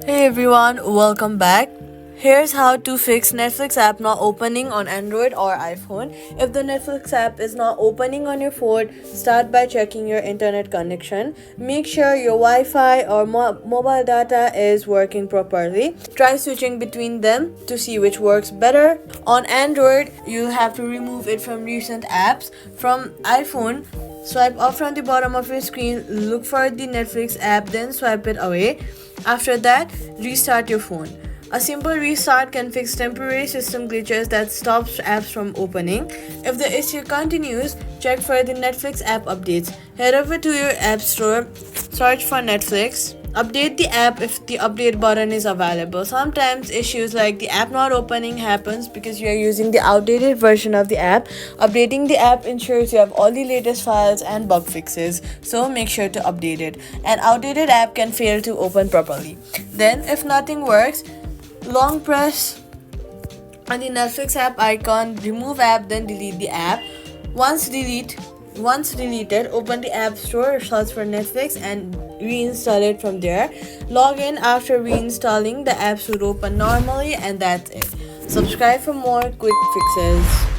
Hey everyone, welcome back. Here's how to fix Netflix app not opening on Android or iPhone. If the Netflix app is not opening on your phone, start by checking your internet connection. Make sure your Wi-Fi or mobile data is working properly. Try switching between them to see which works better. On Android, you'll have to remove it from recent apps. From iPhone, swipe up from the bottom of your screen, look for the Netflix app, then swipe it away. After that, restart your phone. A simple restart can fix temporary system glitches that stops apps from opening. If the issue continues, check for the Netflix app updates. Head over to your app store, search for Netflix. Update the app if the update button is available. Sometimes issues like the app not opening happens because you are using the outdated version of the app. Updating the app ensures you have all the latest files and bug fixes, so make sure to update it. An outdated app can fail to open properly. Then, if nothing works, long press on the Netflix app icon, remove app, then delete the app. Once deleted, open the App Store, search for Netflix, and reinstall it from there. Log in after reinstalling, the app should open normally, and that's it. Subscribe for more quick fixes.